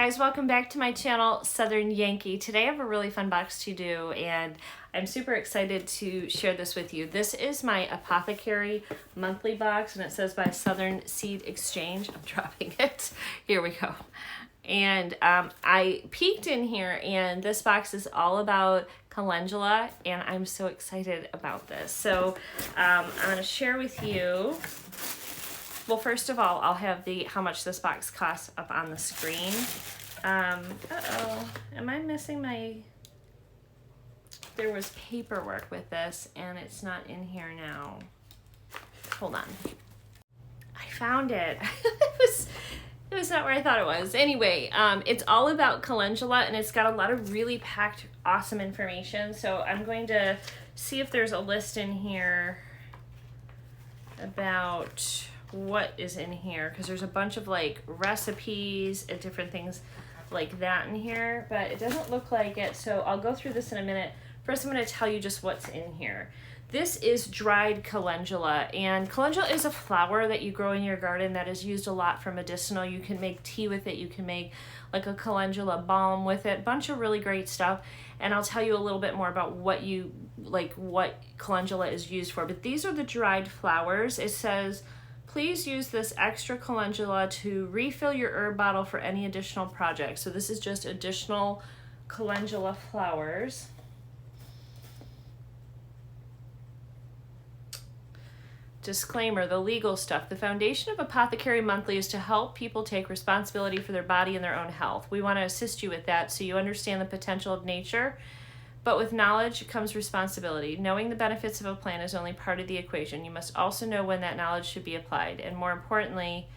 guys, welcome back to my channel, Southern Yankee. Today I have a really fun box to do and I'm super excited to share this with you. This is my Apothecary monthly box and it says by Southern Seed Exchange. I'm dropping it. Here we go. And I peeked in here and this box is all about calendula and I'm so excited about this. So I'm going to share with you. Well, first of all, I'll have how much this box costs up on the screen. Uh-oh, am I missing there was paperwork with this and it's not in here now. Hold on. I found it. It was not where I thought it was. Anyway, it's all about calendula and it's got a lot of really packed, awesome information. So I'm going to see if there's a list in here about what is in here, because there's a bunch of like recipes and different things like that in here, but it doesn't look like it, so I'll go through this in a minute. First I'm going to tell you just what's in here. This is dried calendula, and calendula is a flower that you grow in your garden that is used a lot for medicinal. You can make tea with it, you can make like a calendula balm with it, bunch of really great stuff, and I'll tell you a little bit more about what calendula is used for. But these are the dried flowers. It says, please use this extra calendula to refill your herb bottle for any additional projects. So this is just additional calendula flowers. Disclaimer, the legal stuff. The foundation of Apothecary Monthly is to help people take responsibility for their body and their own health. We want to assist you with that so you understand the potential of nature. But with knowledge comes responsibility. Knowing the benefits of a plant is only part of the equation. You must also know when that knowledge should be applied, and more importantly,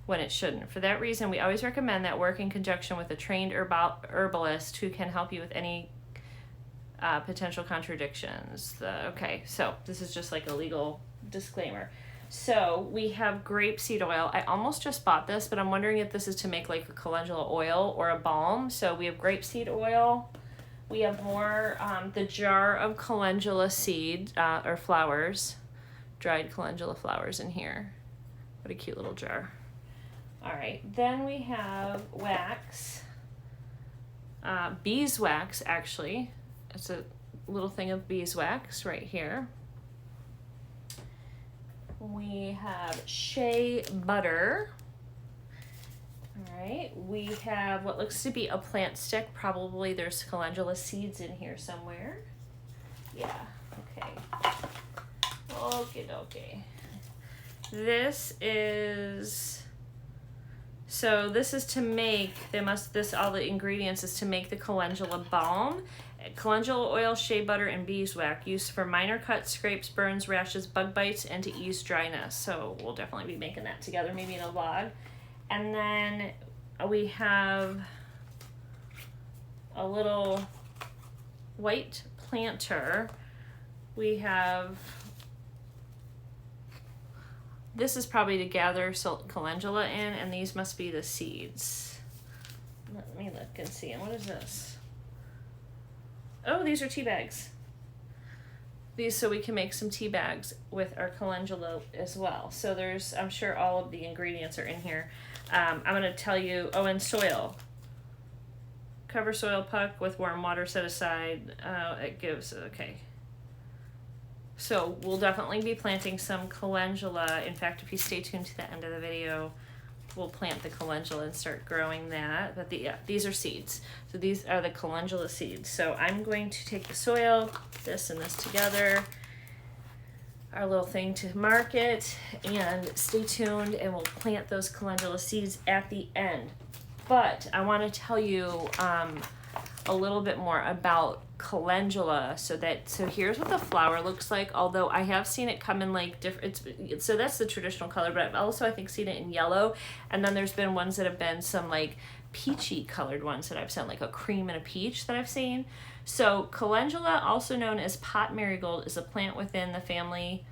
when it shouldn't. For that reason, we always recommend that work in conjunction with a trained herbalist who can help you with any potential contradictions. Okay, so this is just like a legal disclaimer. So we have grapeseed oil. I almost just bought this, but I'm wondering if this is to make like a calendula oil or a balm. So we have grapeseed oil. We have more, the jar of calendula seed, or flowers, dried calendula flowers in here. What a cute little jar. All right, then we have wax, beeswax actually. It's a little thing of beeswax right here. We have shea butter. All right, we have what looks to be a plant stick. Probably there's calendula seeds in here somewhere. Yeah, okay. Okay. This is to make, all the ingredients is to make the calendula balm. Calendula oil, shea butter, and beeswax used for minor cuts, scrapes, burns, rashes, bug bites, and to ease dryness. So we'll definitely be making that together, maybe in a vlog. And then we have a little white planter. We have, this is probably to gather calendula in, and these must be the seeds. Let me look and see. And what is this? Oh, these are tea bags. These, so we can make some tea bags with our calendula as well. So there's, I'm sure all of the ingredients are in here. I'm going to tell you, and soil. Cover soil puck with warm water set aside. It gives, okay. So we'll definitely be planting some calendula. In fact, if you stay tuned to the end of the video, we'll plant the calendula and start growing that. But these are seeds. So these are the calendula seeds. So I'm going to take the soil, this and this together, our little thing to mark it, and stay tuned and we'll plant those calendula seeds at the end. But I want to tell you a little bit more about calendula. So here's what the flower looks like, although I have seen it come in like different, so that's the traditional color, but I've also I think seen it in yellow, and then there's been ones that have been some like peachy colored ones that I've seen, like a cream and a peach that I've seen. So calendula, also known as pot marigold, is a plant within the family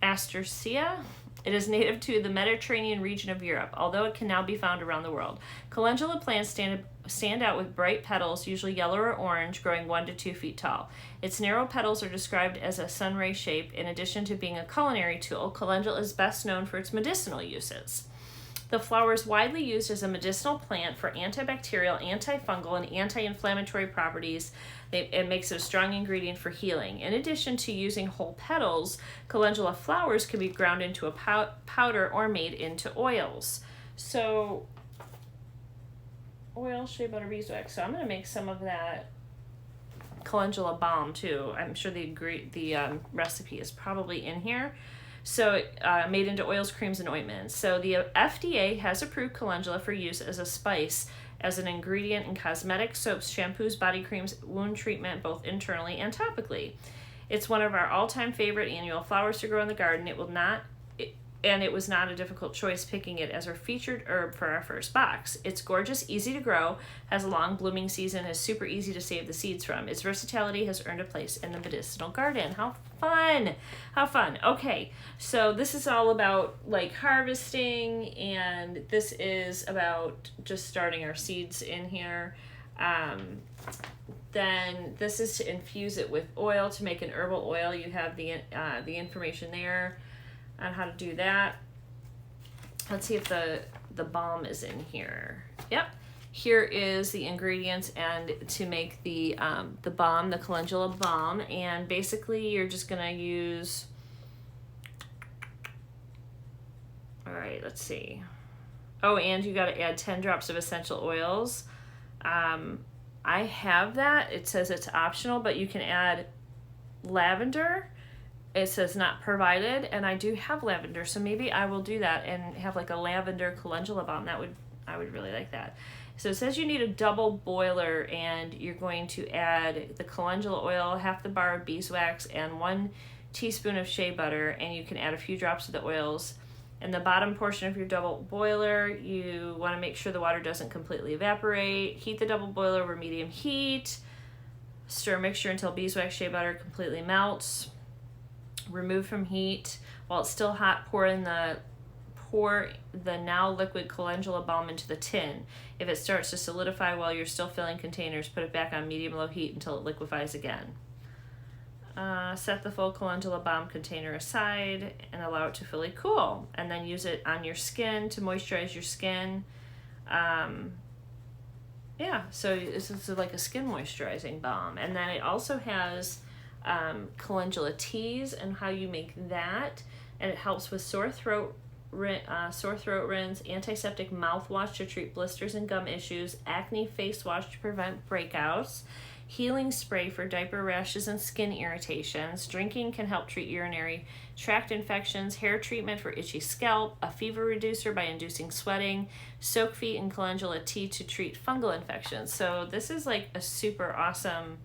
Asteraceae. It is native to the Mediterranean region of Europe, although it can now be found around the world. Calendula plants stand out with bright petals, usually yellow or orange, growing 1 to 2 feet tall. Its narrow petals are described as a sunray shape. In addition to being a culinary tool, calendula is best known for its medicinal uses. The flower is widely used as a medicinal plant for antibacterial, antifungal, and anti-inflammatory properties. It makes it a strong ingredient for healing. In addition to using whole petals, calendula flowers can be ground into a powder or made into oils. So, oil, shea butter, beeswax. So I'm going to make some of that calendula balm too. I'm sure the recipe is probably in here. So made into oils, creams, and ointments. So the FDA has approved calendula for use as a spice, as an ingredient in cosmetics, soaps, shampoos, body creams, wound treatment, both internally and topically. It's one of our all-time favorite annual flowers to grow in the garden. It was not a difficult choice picking it as our featured herb for our first box. It's gorgeous, easy to grow, has a long blooming season, is super easy to save the seeds from. Its versatility has earned a place in the medicinal garden. How fun! How fun. Okay, so this is all about like harvesting, and this is about just starting our seeds in here. Then this is to infuse it with oil to make an herbal oil. You have the information there on how to do that. Let's see if the balm is in here. Yep. Here is the ingredients and to make the balm, the calendula balm, and basically you're just gonna use, all right, let's see. Oh, and you gotta add 10 drops of essential oils. I have that. It says it's optional, but you can add lavender. It says not provided, and I do have lavender, so maybe I will do that and have like a lavender calendula balm. I would really like that. So it says you need a double boiler, and you're going to add the calendula oil, half the bar of beeswax, and 1 teaspoon of shea butter, and you can add a few drops of the oils. In the bottom portion of your double boiler, you want to make sure the water doesn't completely evaporate. Heat the double boiler over medium heat. Stir mixture until beeswax shea butter completely melts. Remove from heat. While it's still hot, pour the now liquid calendula balm into the tin. If it starts to solidify while you're still filling containers, put it back on medium-low heat until it liquefies again. Set the full calendula balm container aside and allow it to fully cool. And then use it on your skin to moisturize your skin. Yeah, so this is like a skin moisturizing balm. And then it also has calendula teas and how you make that, and it helps with sore throat rinse, antiseptic mouthwash to treat blisters and gum issues, acne face wash to prevent breakouts, healing spray for diaper rashes and skin irritations. Drinking can help treat urinary tract infections, hair treatment for itchy scalp, a fever reducer by inducing sweating, soak feet in calendula tea to treat fungal infections. So this is like a super awesome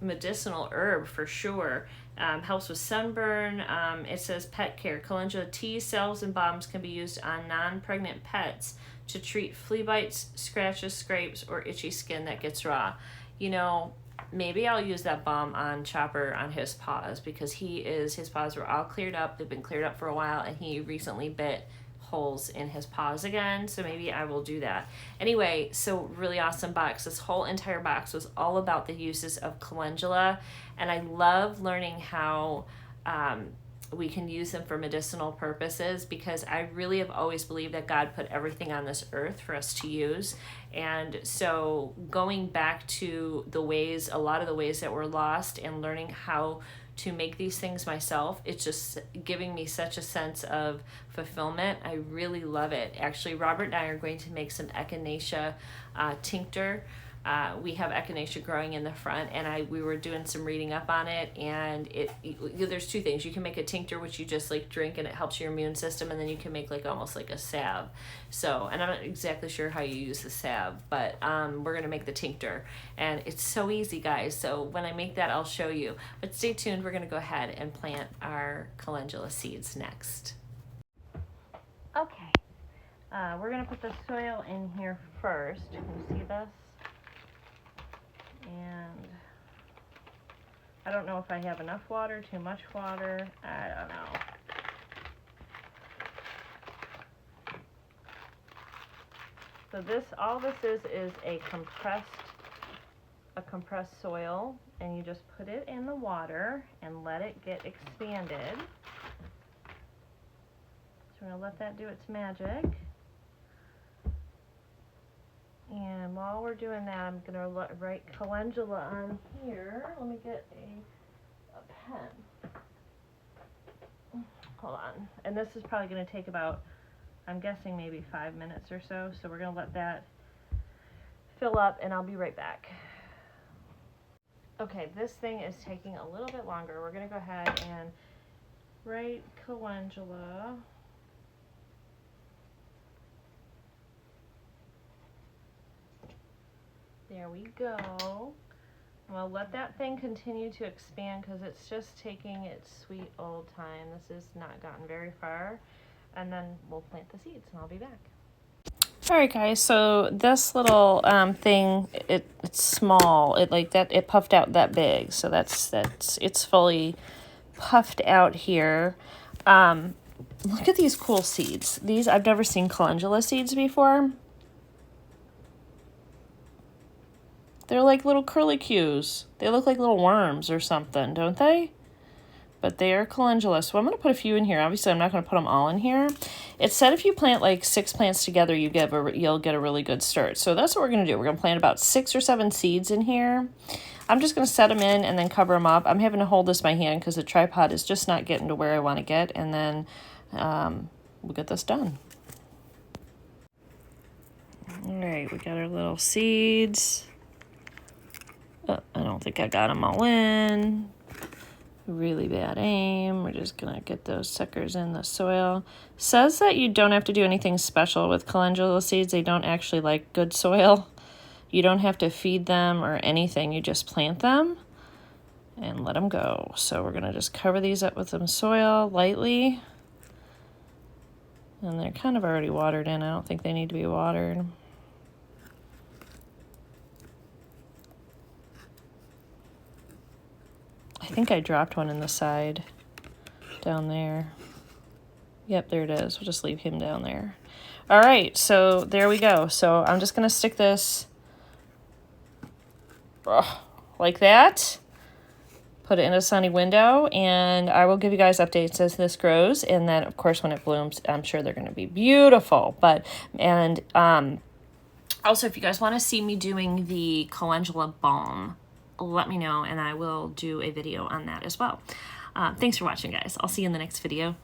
medicinal herb for sure. Helps with sunburn. It says pet care. Calendula tea, salves, and balms can be used on non-pregnant pets to treat flea bites, scratches, scrapes, or itchy skin that gets raw. You know, maybe I'll use that balm on Chopper on his paws, because his paws were all cleared up. They've been cleared up for a while, and he recently bit holes in his paws again, so maybe I will do that. Anyway, so really awesome box. This whole entire box was all about the uses of calendula, and I love learning how we can use them for medicinal purposes, because I really have always believed that God put everything on this earth for us to use. And so going back to a lot of the ways that were lost, and learning how to make these things myself, it's just giving me such a sense of fulfillment. I really love it. Actually, Robert and I are going to make some echinacea tincture. We have echinacea growing in the front, and we were doing some reading up on it, and there's two things. You can make a tincture, which you just like drink, and it helps your immune system, and then you can make like almost like a salve. So, and I'm not exactly sure how you use the salve, but we're gonna make the tincture, and it's so easy, guys. So when I make that, I'll show you. But stay tuned. We're gonna go ahead and plant our calendula seeds next. Okay, we're gonna put the soil in here first. Can you see this? And I don't know if I have enough water, too much water, I don't know. So all this is a compressed soil, and you just put it in the water and let it get expanded. It's we're going to let that do its magic. And while we're doing that, I'm going to write calendula on here. Let me get a pen. Hold on. And this is probably going to take about, I'm guessing, maybe 5 minutes or so. So we're going to let that fill up, and I'll be right back. Okay, this thing is taking a little bit longer. We're going to go ahead and write calendula. There we go. We'll let that thing continue to expand because it's just taking its sweet old time. This has not gotten very far. And then we'll plant the seeds and I'll be back. Alright guys, so this little thing, it's small. It puffed out that big. So it's fully puffed out here. Look at these cool seeds. These, I've never seen calendula seeds before. They're like little curlicues. They look like little worms or something, don't they? But they are calendula. So I'm going to put a few in here. Obviously, I'm not going to put them all in here. It said if you plant like 6 plants together, you'll get a really good start. So that's what we're going to do. We're going to plant about 6 or 7 seeds in here. I'm just going to set them in and then cover them up. I'm having to hold this by hand because the tripod is just not getting to where I want to get. And then we'll get this done. All right, we got our little seeds. I don't think I got them all in. Really bad aim. We're just gonna get those suckers in the soil. Says that you don't have to do anything special with calendula seeds. They don't actually like good soil. You don't have to feed them or anything. You just plant them and let them go. So we're gonna just cover these up with some soil lightly. And they're kind of already watered in. I don't think they need to be watered. I think I dropped one in the side down there. Yep, there it is. We'll just leave him down there. All right, so there we go. So I'm just going to stick this like that. Put it in a sunny window, and I will give you guys updates as this grows. And then, of course, when it blooms, I'm sure they're going to be beautiful. Also, if you guys want to see me doing the calendula balm, let me know and I will do a video on that as well. Thanks for watching, guys. I'll see you in the next video.